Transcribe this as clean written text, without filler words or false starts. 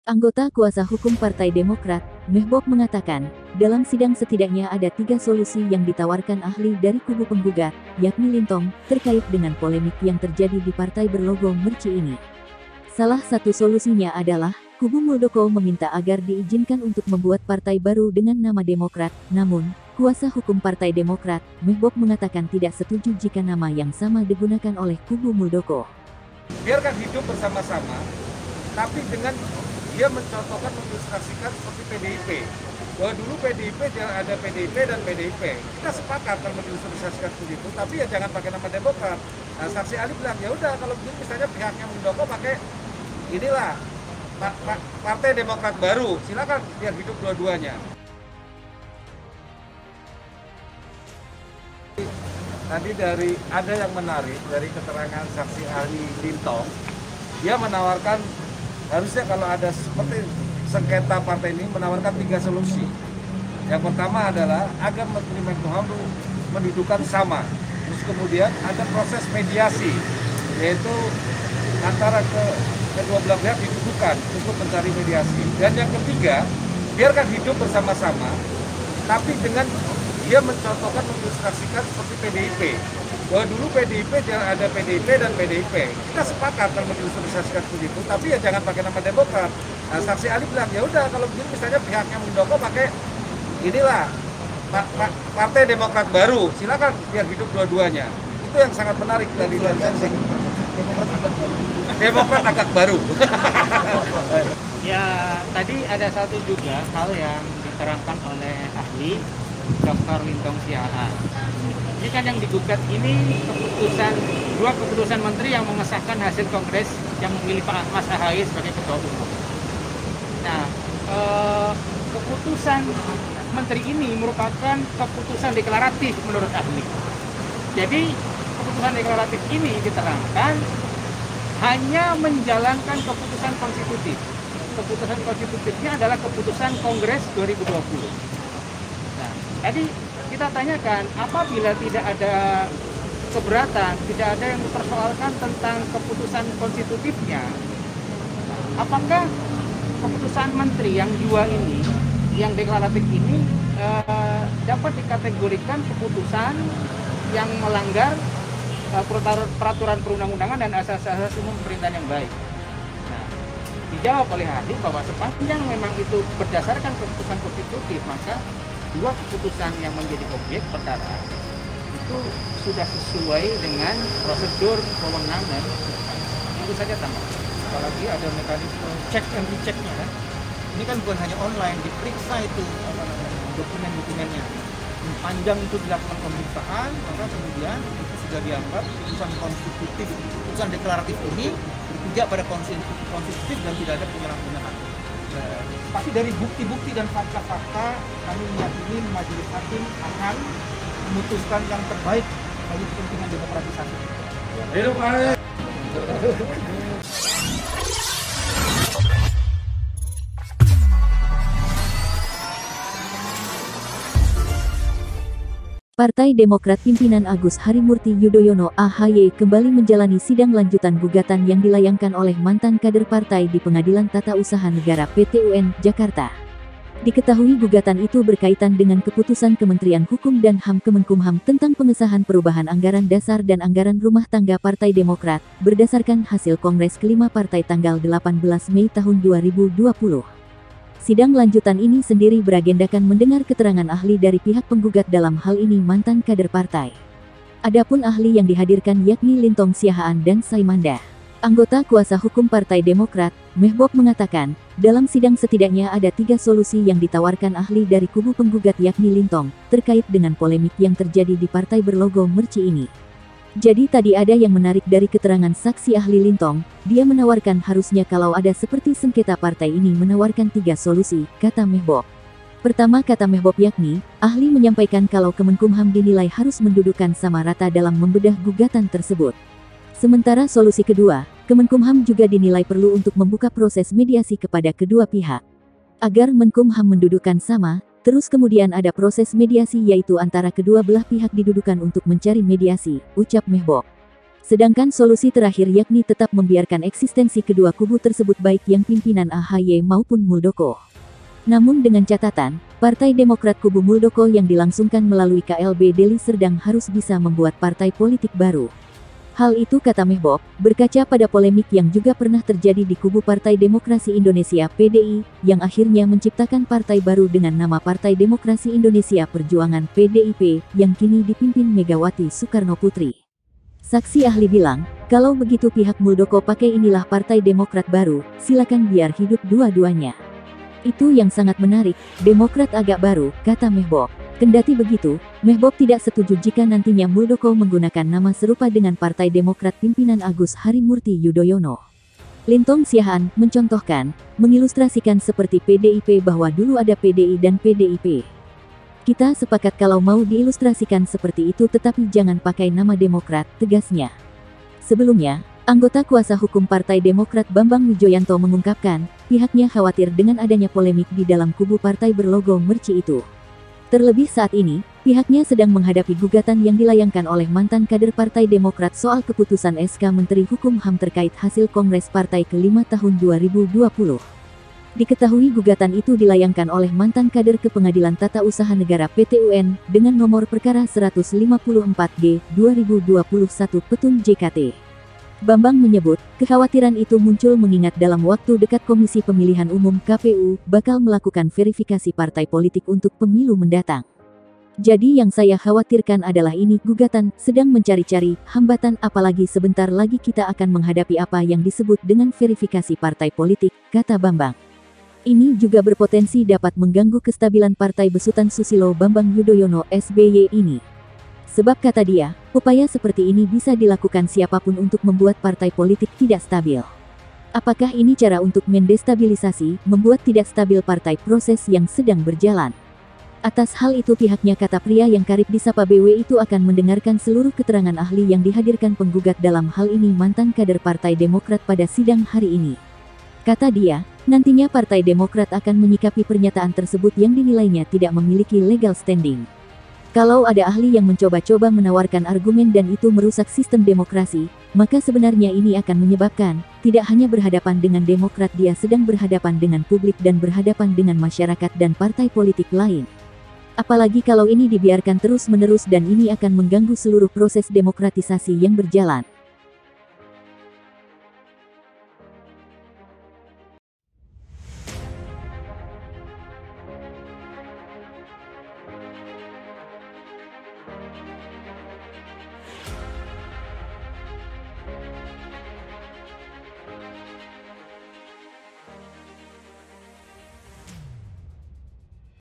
Anggota kuasa hukum Partai Demokrat, Mehbob mengatakan, dalam sidang setidaknya ada 3 solusi yang ditawarkan ahli dari kubu penggugat, yakni Lintong, terkait dengan polemik yang terjadi di partai berlogo Merci ini. Salah satu solusinya adalah, kubu Muldoko meminta agar diizinkan untuk membuat partai baru dengan nama Demokrat, namun, kuasa hukum Partai Demokrat, Mehbob mengatakan tidak setuju jika nama yang sama digunakan oleh kubu Muldoko. Biarkan hidup bersama-sama, tapi dengan dia mencontohkan, mengilustrasikan seperti PDIP. Bahwa dulu PDIP jangan ada PDIP dan PDIP. Kita sepakat kalau mengilustrasikan seperti itu, tapi ya jangan pakai nama Demokrat. Nah, saksi ahli bilang, ya udah kalau begini misalnya pihaknya Muldoko pakai inilah Partai Demokrat baru. Silakan biar hidup dua-duanya. Tadi ada yang menarik dari keterangan saksi ahli Lintong, dia menawarkan harusnya kalau ada seperti sengketa partai ini menawarkan 3 solusi. Yang pertama adalah agar Menteri Menkumham mendudukan sama. Terus kemudian ada proses mediasi, yaitu antara kedua belah pihak didudukan untuk mencari mediasi. Dan yang ketiga, biarkan hidup bersama-sama, tapi dengan dia mencontohkan, mengilustrasikan seperti PDIP. Bahwa dulu PDIP jangan ada PDIP dan PDIP. Kita sepakat kalau mengilustrasikan seperti itu, tapi ya jangan pakai nama Demokrat. Nah, saksi ahli bilang, ya udah kalau begini misalnya pihaknya Muldoko pakai inilah Partai Demokrat baru. Silakan biar hidup dua-duanya. Itu yang sangat menarik dari sensing. Demokrat agak baru. Ya, tadi ada satu juga hal yang diterangkan oleh ahli Dr. Lintong Siahaan. Ini kan yang digugat ini dua keputusan menteri yang mengesahkan hasil kongres yang memilih Pak Mas Ahaye sebagai ketua umum. Nah, keputusan menteri ini merupakan keputusan deklaratif menurut ahli. Jadi keputusan deklaratif ini diterangkan hanya menjalankan keputusan konstitutif. Keputusan konstitutifnya adalah keputusan Kongres 2020. Nah, tadi kita tanyakan, apabila tidak ada keberatan, tidak ada yang mempersoalkan tentang keputusan konstitutifnya, apakah keputusan menteri yang 2 ini, yang deklaratif ini, dapat dikategorikan keputusan yang melanggar peraturan perundang-undangan dan asas-asas umum pemerintahan yang baik? Nah, dijawab oleh ahli bahwa sepanjang memang itu berdasarkan keputusan konstitutif, maka 2 keputusan yang menjadi objek perkara itu sudah sesuai dengan prosedur kewenangan. Itu saja tambah. Apalagi ada mekanisme check and rechecknya kan. Ini kan bukan hanya online, diperiksa itu dokumen-dokumennya. Panjang itu dilakukan pemeriksaan, maka kemudian itu sudah dianggap keputusan konstitutif, keputusan deklaratif ini berpijak pada konstitutif dan tidak ada penyalahgunaan. Pasti dari bukti-bukti dan fakta-fakta kami meyakini majelis hakim akan memutuskan yang terbaik bagi kepentingan demokratisasi. Hidup Ahaye. Partai Demokrat pimpinan Agus Harimurti Yudhoyono (AHY) kembali menjalani sidang lanjutan gugatan yang dilayangkan oleh mantan kader partai di Pengadilan Tata Usaha Negara (PT-UN) Jakarta. Diketahui gugatan itu berkaitan dengan keputusan Kementerian Hukum dan HAM Kemenkumham tentang pengesahan perubahan anggaran dasar dan anggaran rumah tangga Partai Demokrat, berdasarkan hasil Kongres kelima Partai tanggal 18 Mei tahun 2020. Sidang lanjutan ini sendiri beragendakan mendengar keterangan ahli dari pihak penggugat, dalam hal ini mantan kader partai. Adapun ahli yang dihadirkan yakni Lintong Siahaan dan Saimanda. Anggota kuasa hukum Partai Demokrat, Mehbob mengatakan, dalam sidang setidaknya ada 3 solusi yang ditawarkan ahli dari kubu penggugat yakni Lintong, terkait dengan polemik yang terjadi di partai berlogo Merci ini. Jadi tadi ada yang menarik dari keterangan saksi ahli Lintong, dia menawarkan harusnya kalau ada seperti sengketa partai ini menawarkan 3 solusi, kata Mehbob. Pertama, kata Mehbob, yakni, ahli menyampaikan kalau Kemenkumham dinilai harus mendudukkan sama rata dalam membedah gugatan tersebut. Sementara solusi kedua, Kemenkumham juga dinilai perlu untuk membuka proses mediasi kepada kedua pihak. Agar Menkumham mendudukkan sama, terus kemudian ada proses mediasi yaitu antara kedua belah pihak didudukan untuk mencari mediasi, ucap Mehbob. Sedangkan solusi terakhir yakni tetap membiarkan eksistensi kedua kubu tersebut baik yang pimpinan AHY maupun Muldoko. Namun dengan catatan, Partai Demokrat kubu Muldoko yang dilangsungkan melalui KLB Deli Serdang harus bisa membuat partai politik baru. Hal itu kata Mehbob, berkaca pada polemik yang juga pernah terjadi di kubu Partai Demokrasi Indonesia (PDI), yang akhirnya menciptakan partai baru dengan nama Partai Demokrasi Indonesia Perjuangan (PDIP), yang kini dipimpin Megawati Soekarnoputri. Saksi ahli bilang, kalau begitu pihak Muldoko pakai inilah Partai Demokrat baru, silakan biar hidup dua-duanya. Itu yang sangat menarik, Demokrat agak baru, kata Mehbob. Kendati begitu, Mehbob tidak setuju jika nantinya Muldoko menggunakan nama serupa dengan Partai Demokrat pimpinan Agus Harimurti Yudhoyono. Lintong Siahaan mencontohkan, mengilustrasikan seperti PDIP bahwa dulu ada PDI dan PDIP. Kita sepakat kalau mau diilustrasikan seperti itu tetapi jangan pakai nama Demokrat, tegasnya. Sebelumnya, anggota kuasa hukum Partai Demokrat Bambang Wijoyanto mengungkapkan, pihaknya khawatir dengan adanya polemik di dalam kubu partai berlogo merci itu. Terlebih saat ini, pihaknya sedang menghadapi gugatan yang dilayangkan oleh mantan kader Partai Demokrat soal keputusan SK Menteri Hukum HAM terkait hasil Kongres Partai ke-5 tahun 2020. Diketahui gugatan itu dilayangkan oleh mantan kader ke Pengadilan Tata Usaha Negara (PT-UN) dengan nomor perkara 154G 2021 Petun JKT. Bambang menyebut, kekhawatiran itu muncul mengingat dalam waktu dekat Komisi Pemilihan Umum (KPU) bakal melakukan verifikasi partai politik untuk pemilu mendatang. Jadi yang saya khawatirkan adalah ini gugatan sedang mencari-cari hambatan apalagi sebentar lagi kita akan menghadapi apa yang disebut dengan verifikasi partai politik, kata Bambang. Ini juga berpotensi dapat mengganggu kestabilan partai besutan Susilo Bambang Yudhoyono (SBY) ini. Sebab kata dia, upaya seperti ini bisa dilakukan siapapun untuk membuat partai politik tidak stabil. Apakah ini cara untuk mendestabilisasi, membuat tidak stabil partai proses yang sedang berjalan? Atas hal itu pihaknya kata pria yang karib disapa BW itu akan mendengarkan seluruh keterangan ahli yang dihadirkan penggugat dalam hal ini mantan kader Partai Demokrat pada sidang hari ini. Kata dia, nantinya Partai Demokrat akan menyikapi pernyataan tersebut yang dinilainya tidak memiliki legal standing. Kalau ada ahli yang mencoba-coba menawarkan argumen dan itu merusak sistem demokrasi, maka sebenarnya ini akan menyebabkan, tidak hanya berhadapan dengan Demokrat dia sedang berhadapan dengan publik dan berhadapan dengan masyarakat dan partai politik lain. Apalagi kalau ini dibiarkan terus-menerus dan ini akan mengganggu seluruh proses demokratisasi yang berjalan.